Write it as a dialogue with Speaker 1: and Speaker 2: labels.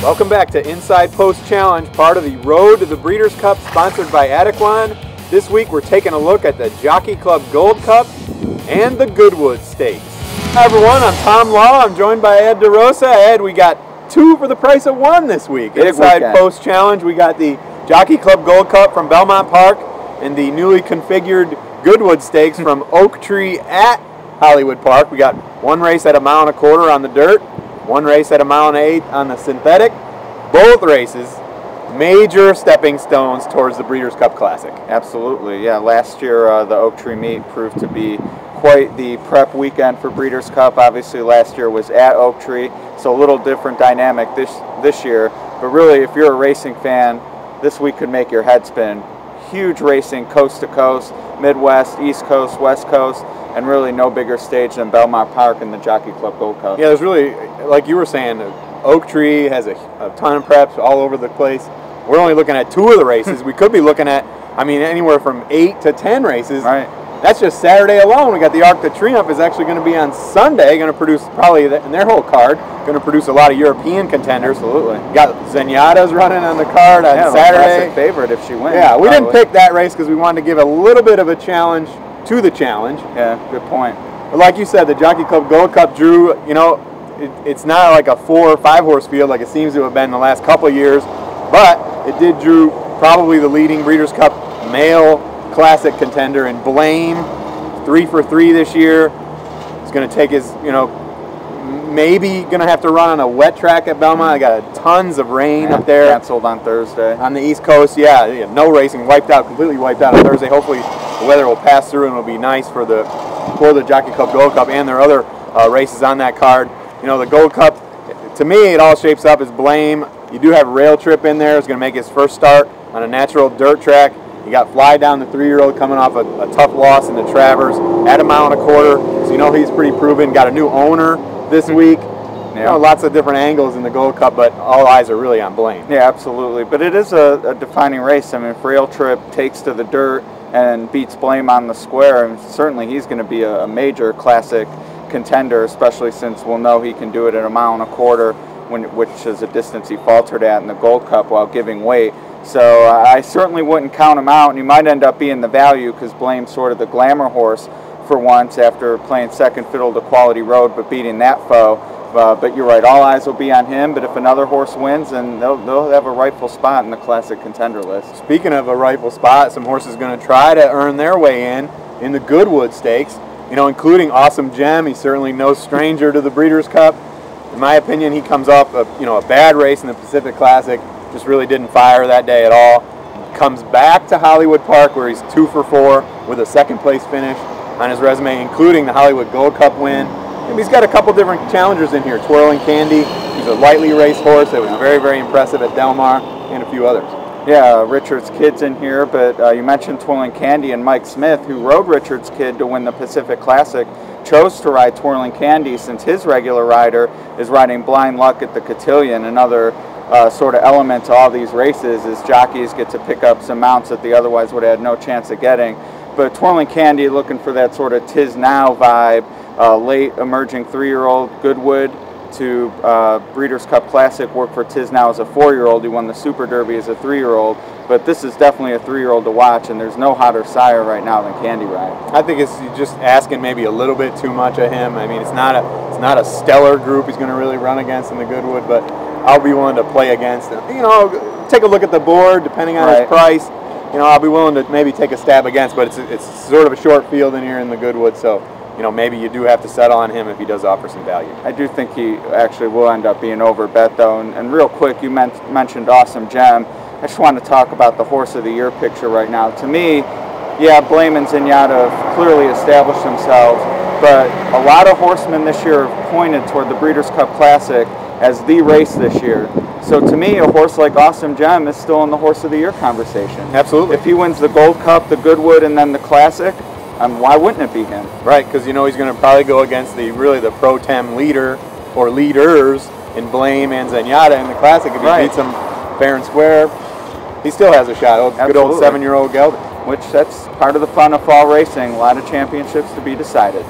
Speaker 1: Welcome back to Inside Post Challenge, part of the Road to the Breeders' Cup, sponsored by Adequan. This week we're taking a look at the Jockey Club Gold Cup and the Goodwood Stakes. Hi everyone, I'm Tom Law. I'm joined by Ed DeRosa. Ed, we got two for the price of one this week. Inside Post Challenge, we got the Jockey Club Gold Cup from Belmont Park and the newly configured Goodwood Stakes from Oak Tree at Hollywood Park. We got one race at 1.25 miles on the dirt, one race at 1.8 miles on the synthetic. Both races major stepping stones towards the Breeders' Cup Classic.
Speaker 2: Absolutely, yeah. Last year the Oak Tree meet proved to be quite the prep weekend for Breeders' Cup. Obviously last year was at Oak Tree, so a little different dynamic this year. But really, if you're a racing fan, this week could make your head spin. Huge racing coast to coast, Midwest, East Coast, West Coast, and really no bigger stage than Belmont Park and the Jockey Club Gold Cup.
Speaker 1: Yeah, there's really, like you were saying, Oak Tree has a ton of preps all over the place. We're only looking at two of the races. We could be looking at, I mean, anywhere from 8 to 10 races.
Speaker 2: Right.
Speaker 1: That's just Saturday alone. We got the Arc de Triomphe is actually going to be on Sunday, going to produce probably, in their whole card, going to produce a lot of European contenders.
Speaker 2: Absolutely.
Speaker 1: Got Zenyatta's running on the card on Saturday.
Speaker 2: Classic favorite if she wins.
Speaker 1: Yeah, we didn't pick that race because we wanted to give a little bit of a challenge to the challenge.
Speaker 2: Yeah, good point.
Speaker 1: But like you said, the Jockey Club Gold Cup drew, you know, it's not like a 4 or 5 horse field like it seems to have been the last couple of years, but it did drew probably the leading Breeders' Cup male classic contender in Blame, 3 for 3 this year. He's going to take his, you know, maybe going to have to run on a wet track at Belmont. I got tons of rain up there.
Speaker 2: Canceled on Thursday.
Speaker 1: On the East Coast, yeah, no racing, wiped out, completely wiped out on Thursday. Hopefully the weather will pass through and it'll be nice for the Jockey Club Gold Cup and their other races on that card. You know, the Gold Cup, to me, it all shapes up as Blame. You do have Rail Trip in there. It's going to make his first start on a natural dirt track. You got Fly Down, the 3-year-old, coming off a tough loss in the Travers at 1.25 miles. So you know he's pretty proven. Got a new owner this week. Yeah. You know, lots of different angles in the Gold Cup, but all eyes are really on Blame.
Speaker 2: Yeah, absolutely. But it is a defining race. I mean, if Rail Trip takes to the dirt and beats Blame on the square, and certainly he's going to be a major classic contender, especially since we'll know he can do it at 1.25 miles, which is a distance he faltered at in the Gold Cup while giving weight. So I certainly wouldn't count him out, and he might end up being the value because Blame's sort of the glamour horse for once after playing second fiddle to Quality Road but beating that foe. But you're right, all eyes will be on him, but if another horse wins, then they'll have a rightful spot in the classic contender list.
Speaker 1: Speaking of a rightful spot, some horses going to try to earn their way in the Goodwood Stakes, you know, including Awesome Gem. He's certainly no stranger to the Breeders' Cup. In my opinion, he comes off a bad race in the Pacific Classic, just really didn't fire that day at all. Comes back to Hollywood Park where he's 2 for 4 with a second place finish on his resume, including the Hollywood Gold Cup win. And he's got a couple different challengers in here. Twirling Candy, he's a lightly raced horse that was very, very impressive at Del Mar, and a few others.
Speaker 2: Yeah, Richard's Kid's in here, but you mentioned Twirling Candy, and Mike Smith, who rode Richard's Kid to win the Pacific Classic, chose to ride Twirling Candy since his regular rider is riding Blind Luck at the Cotillion. Another sort of element to all these races is jockeys get to pick up some mounts that they otherwise would have had no chance of getting. But Twirling Candy looking for that sort of Tis Now vibe, late emerging 3-year-old Goodwood to Breeders' Cup Classic, worked for Tis Now as a 4-year-old. He won the Super Derby as a 3-year-old. But this is definitely a 3-year-old to watch, and there's no hotter sire right now than Candy Ride.
Speaker 1: I think it's just asking maybe a little bit too much of him. I mean, it's not a stellar group he's going to really run against in the Goodwood, but I'll be willing to play against him. You know, take a look at the board, depending on his price. You know, I'll be willing to maybe take a stab against, but it's sort of a short field in here in the Goodwood, so you know, maybe you do have to settle on him if he does offer some value.
Speaker 2: I do think he actually will end up being overbet, though. And real quick, you mentioned Awesome Gem. I just want to talk about the Horse of the Year picture right now. To me, yeah, Blame and Zenyatta have clearly established themselves, but a lot of horsemen this year have pointed toward the Breeders' Cup Classic as the race this year. So to me, a horse like Awesome Gem is still in the Horse of the Year conversation.
Speaker 1: Absolutely.
Speaker 2: If he wins the Gold Cup, the Goodwood, and then the Classic, why wouldn't it be him?
Speaker 1: Right, because you know he's going to probably go against the pro tem leader or leaders in Blame and Zenyatta in the Classic. If he beats them fair and square, he still has a shot. Good old 7-year-old gelding.
Speaker 2: Which that's part of the fun of fall racing. A lot of championships to be decided.